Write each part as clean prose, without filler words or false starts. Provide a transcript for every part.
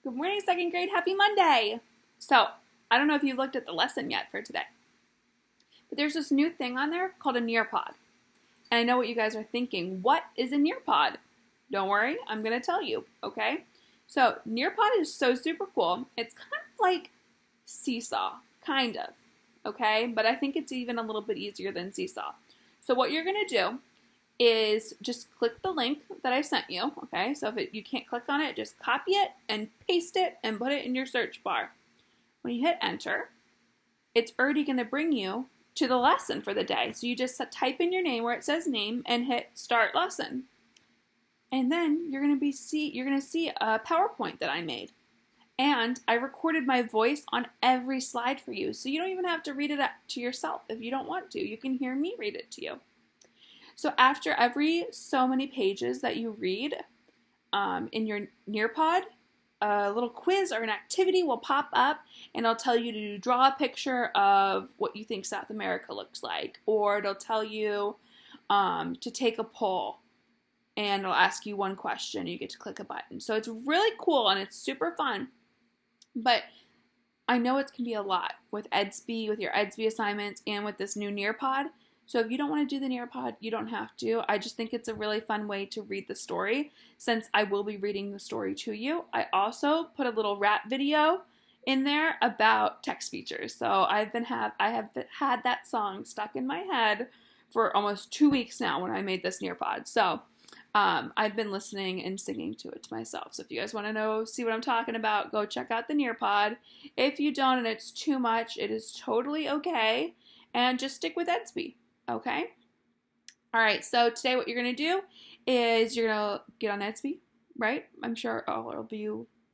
Good morning, second grade. Happy Monday. So, I don't know if you looked at the lesson yet for today, but there's this new thing on there called a nearpod. And I know what you guys are thinking. What is a nearpod? Don't worry, I'm going to tell you, okay? So, nearpod is so super cool. It's kind of like Seesaw, kind of, okay? But I think it's even a little bit easier than Seesaw. So, what you're going to do is just click the link that I sent you, okay? So if you can't click on it, just copy it and paste it and put it in your search bar. When you hit enter, it's already going to bring you to the lesson for the day. So you just type in your name where it says name and hit start lesson. And then you're going to see a PowerPoint that I made. And I recorded my voice on every slide for you. So you don't even have to read it to yourself if you don't want to. You can hear me read it to you. So after every so many pages that you read in your Nearpod, a little quiz or an activity will pop up and it'll tell you to draw a picture of what you think South America looks like. Or it'll tell you to take a poll and it'll ask you one question. You get to click a button. So it's really cool and it's super fun. But I know it can be a lot with your Edsby assignments and with this new Nearpod. So if you don't want to do the Nearpod, you don't have to. I just think it's a really fun way to read the story since I will be reading the story to you. I also put a little rap video in there about text features. So I have had that song stuck in my head for almost 2 weeks now when I made this Nearpod. So I've been listening and singing to it to myself. So if you guys want to see what I'm talking about, go check out the Nearpod. If you don't and it's too much, it is totally okay. And just stick with Edsby. Okay? All right, so today what you're going to do is you're going to get on Edsby, right? I'm sure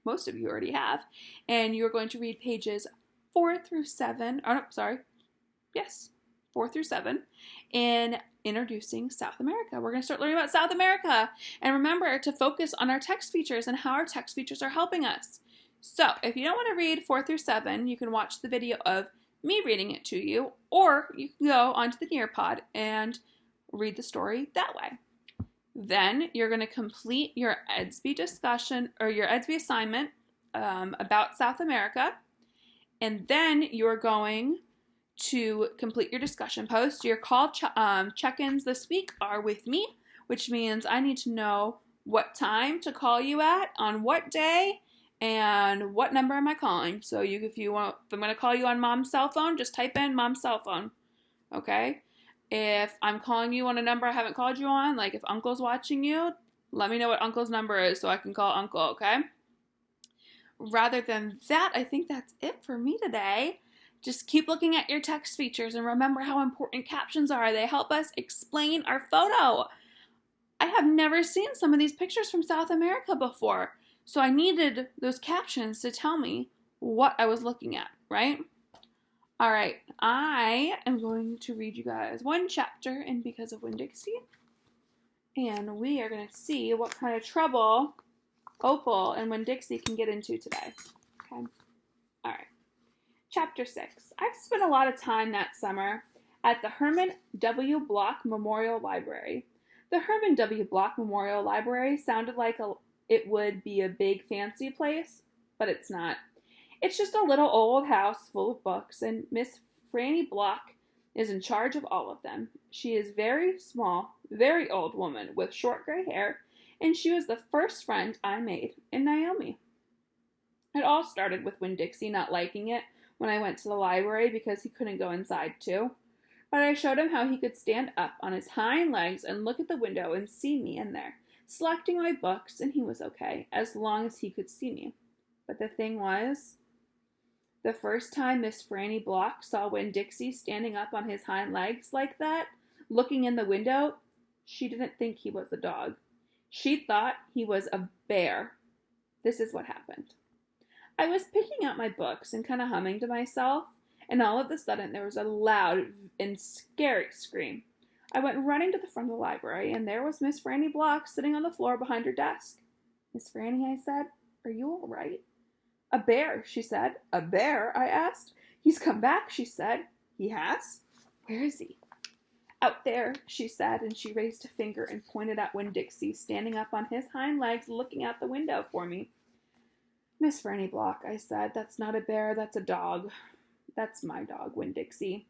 most of you already have. And you're going to read pages 4 through 7. Oh, no, sorry. Yes, 4 through 7 in Introducing South America. We're going to start learning about South America. And remember to focus on our text features and how our text features are helping us. So if you don't want to read 4 through 7, you can watch the video of me reading it to you, or you can go onto the Nearpod and read the story that way. Then you're going to complete your Edsby discussion or your Edsby assignment about South America, and then you're going to complete your discussion post. Your call check-ins this week are with me, which means I need to know what time to call you at, on what day, and what number am I calling? So if I'm going to call you on mom's cell phone, just type in mom's cell phone, okay? If I'm calling you on a number I haven't called you on, like if uncle's watching you, let me know what uncle's number is so I can call uncle, okay? Rather than that, I think that's it for me today. Just keep looking at your text features and remember how important captions are. They help us explain our photo. I have never seen some of these pictures from South America before. So I needed those captions to tell me what I was looking at, right? All right, I am going to read you guys one chapter in Because of Winn-Dixie. And we are going to see what kind of trouble Opal and Winn-Dixie can get into today. Okay? All right. Chapter 6. I've spent a lot of time that summer at the Herman W. Block Memorial Library. The Herman W. Block Memorial Library sounded like it would be a big fancy place, but it's not. It's just a little old house full of books, and Miss Franny Block is in charge of all of them. She is very small, very old woman with short gray hair, and she was the first friend I made in Naomi. It all started with Winn-Dixie not liking it when I went to the library because he couldn't go inside too. But I showed him how he could stand up on his hind legs and look at the window and see me in there, selecting my books, and he was okay, as long as he could see me. But the thing was, the first time Miss Franny Block saw Winn-Dixie standing up on his hind legs like that, looking in the window, she didn't think he was a dog. She thought he was a bear. This is what happened. I was picking out my books and kind of humming to myself, and all of a sudden there was a loud and scary scream. I went running to the front of the library, and there was Miss Franny Block sitting on the floor behind her desk. Miss Franny, I said, are you all right? A bear, she said. A bear, I asked. He's come back, she said. He has? Where is he? Out there, she said, and she raised a finger and pointed at Winn-Dixie, standing up on his hind legs, looking out the window for me. Miss Franny Block, I said. That's not a bear, that's a dog. That's my dog, Winn-Dixie.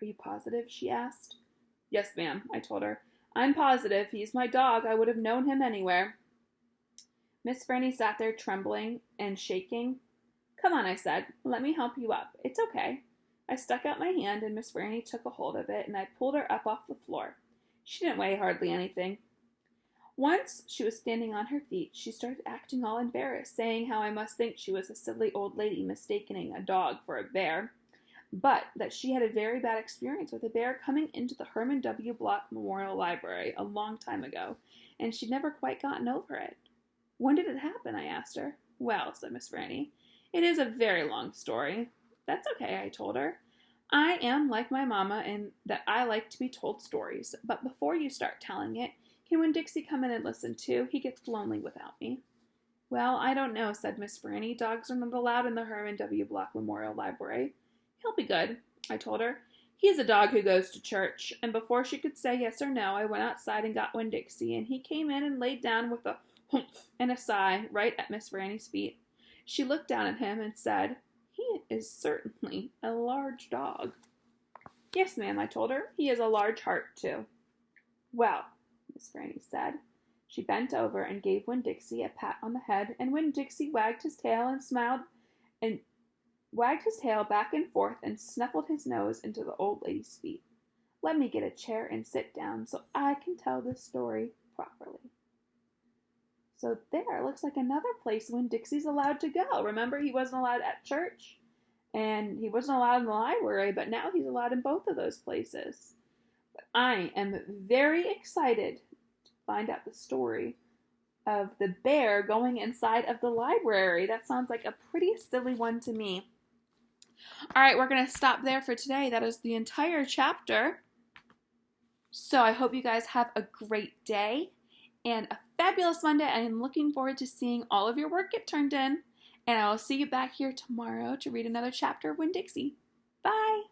Are you positive? She asked. Yes, ma'am, I told her. I'm positive. He's my dog. I would have known him anywhere. Miss Franny sat there trembling and shaking. Come on, I said. Let me help you up. It's okay. I stuck out my hand and Miss Franny took a hold of it and I pulled her up off the floor. She didn't weigh hardly anything. Once she was standing on her feet, she started acting all embarrassed, saying how I must think she was a silly old lady mistaking a dog for a bear, but that she had a very bad experience with a bear coming into the Herman W. Block Memorial Library a long time ago, and she'd never quite gotten over it. When did it happen? I asked her. Well, said Miss Franny, it is a very long story. That's okay, I told her. I am like my mama in that I like to be told stories, but before you start telling it, can Winn-Dixie come in and listen too? He gets lonely without me. Well, I don't know, said Miss Franny. Dogs are not allowed in the Herman W. Block Memorial Library. He'll be good, I told her. He's a dog who goes to church. And before she could say yes or no, I went outside and got Winn-Dixie, and he came in and laid down with a humph and a sigh right at Miss Franny's feet. She looked down at him and said, He is certainly a large dog. Yes, ma'am, I told her. He has a large heart, too. Well, Miss Franny said. She bent over and gave Winn-Dixie a pat on the head, and Winn-Dixie wagged his tail and smiled and wagged his tail back and forth and snuffled his nose into the old lady's feet. Let me get a chair and sit down so I can tell this story properly. So there, looks like another place Winn-Dixie's allowed to go. Remember, he wasn't allowed at church, and he wasn't allowed in the library, but now he's allowed in both of those places. But I am very excited to find out the story of the bear going inside of the library. That sounds like a pretty silly one to me. All right, we're going to stop there for today. That is the entire chapter. So I hope you guys have a great day and a fabulous Monday. I am looking forward to seeing all of your work get turned in. And I will see you back here tomorrow to read another chapter of Winn-Dixie. Bye!